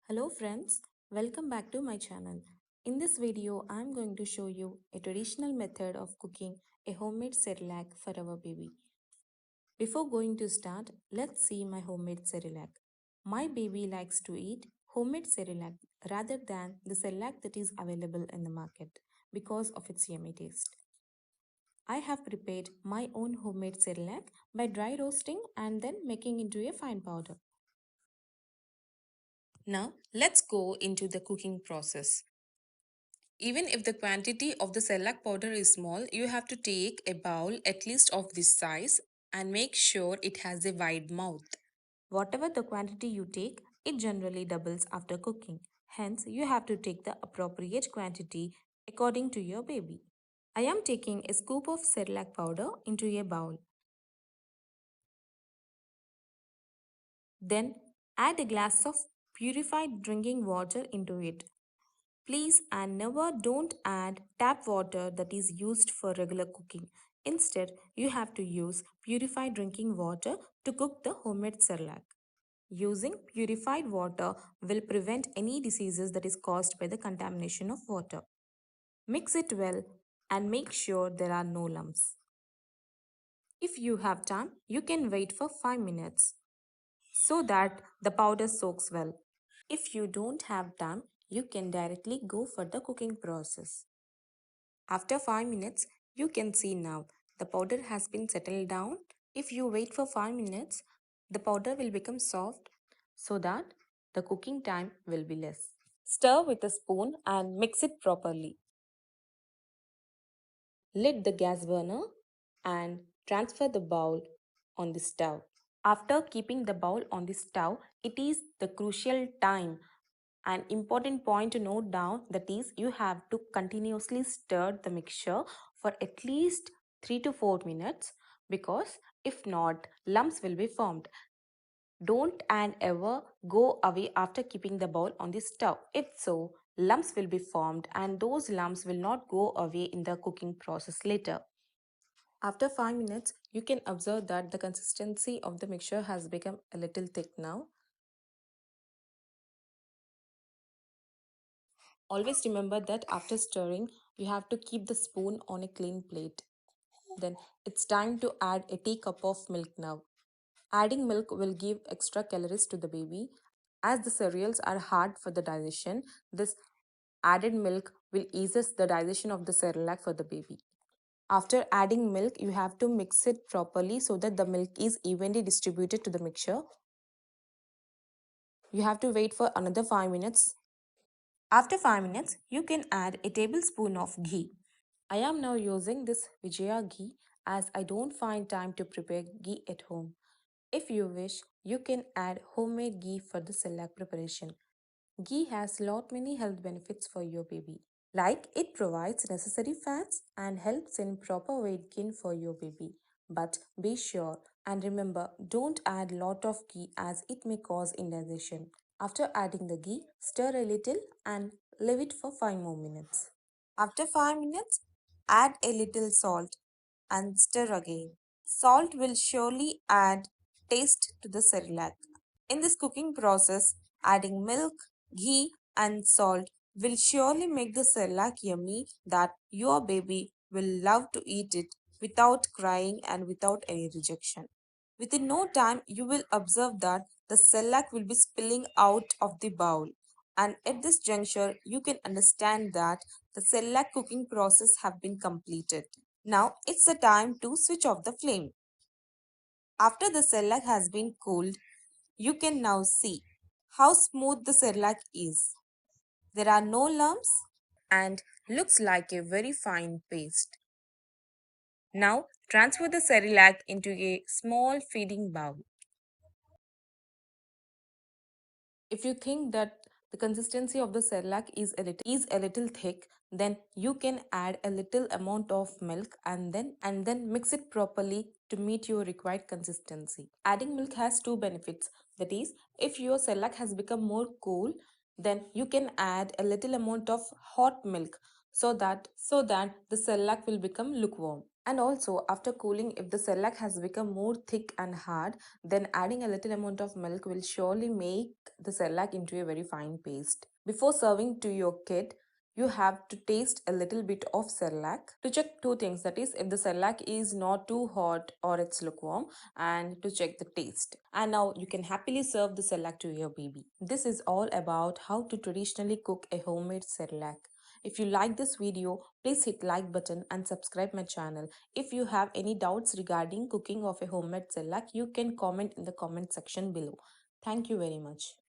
Hello friends, welcome back to my channel. In this video, I am going to show you a traditional method of cooking a homemade cerelac for our baby. Before going to start, let's see my homemade cerelac. My baby likes to eat homemade cerelac rather than the cerelac that is available in the market because of its yummy taste. I have prepared my own homemade cerelac by dry roasting and then making into a fine powder. Now, let's go into the cooking process. Even if the quantity of the cerelac powder is small, you have to take a bowl at least of this size and make sure it has a wide mouth. Whatever the quantity you take, it generally doubles after cooking. Hence, you have to take the appropriate quantity according to your baby. I am taking a scoop of cerelac powder into a bowl. Then, add a glass of purified drinking water into it. Please and never don't add tap water that is used for regular cooking. Instead, you have to use purified drinking water to cook the homemade cerelac. Using purified water will prevent any diseases that is caused by the contamination of water. Mix it well and make sure there are no lumps. If you have time, you can wait for 5 minutes so that the powder soaks well. If you don't have time, you can directly go for the cooking process. After 5 minutes, you can see now the powder has been settled down. If you wait for 5 minutes, the powder will become soft so that the cooking time will be less. Stir with a spoon and mix it properly. Lit the gas burner and transfer the bowl on the stove. After keeping the bowl on the stove, it is the crucial time. An important point to note down, that is, you have to continuously stir the mixture for at least 3 to 4 minutes, because if not, lumps will be formed. Don't and ever go away after keeping the bowl on the stove. If so, lumps will be formed and those lumps will not go away in the cooking process later. After 5 minutes, you can observe that the consistency of the mixture has become a little thick now. Always remember that after stirring, you have to keep the spoon on a clean plate. Then it's time to add a teacup of milk now. Adding milk will give extra calories to the baby. As the cereals are hard for the digestion, this added milk will eases the digestion of the cerelac for the baby. After adding milk, you have to mix it properly so that the milk is evenly distributed to the mixture. You have to wait for another 5 minutes. After 5 minutes, you can add a tablespoon of ghee. I am now using this Vijaya ghee as I don't find time to prepare ghee at home. If you wish, you can add homemade ghee for the cerelac preparation. Ghee has lot many health benefits for your baby. Like it provides necessary fats and helps in proper weight gain for your baby. But be sure and remember, don't add lot of ghee as it may cause indigestion. After adding the ghee, stir a little and leave it for 5 more minutes. After 5 minutes, add a little salt and stir again. Salt will surely add taste to the cerelac. In this cooking process, adding milk, ghee, and salt will surely make the cerelac yummy that your baby will love to eat it without crying and without any rejection. Within no time, you will observe that the cerelac will be spilling out of the bowl. And at this juncture, you can understand that the cerelac cooking process have been completed. Now it's the time to switch off the flame. After the cerelac has been cooled, you can now see how smooth the cerelac is. There are no lumps and looks like a very fine paste. Now transfer the cerelac into a small feeding bowl. If you think that the consistency of the cerelac is a little thick, then you can add a little amount of milk and then mix it properly to meet your required consistency. Adding milk has two benefits. That is, if your cerelac has become more cool, then you can add a little amount of hot milk so that the cerelac will become lukewarm. And also, after cooling, if the cerelac has become more thick and hard, then adding a little amount of milk will surely make the cerelac into a very fine paste. Before serving to your kid, you have to taste a little bit of cerelac to check two things, that is, if the cerelac is not too hot or it's lukewarm, and to check the taste. And now you can happily serve the cerelac to your baby. This is all about how to traditionally cook a homemade cerelac. If you like this video, please hit like button and subscribe my channel. If you have any doubts regarding cooking of a homemade cerelac, you can comment in the comment section below. Thank you very much.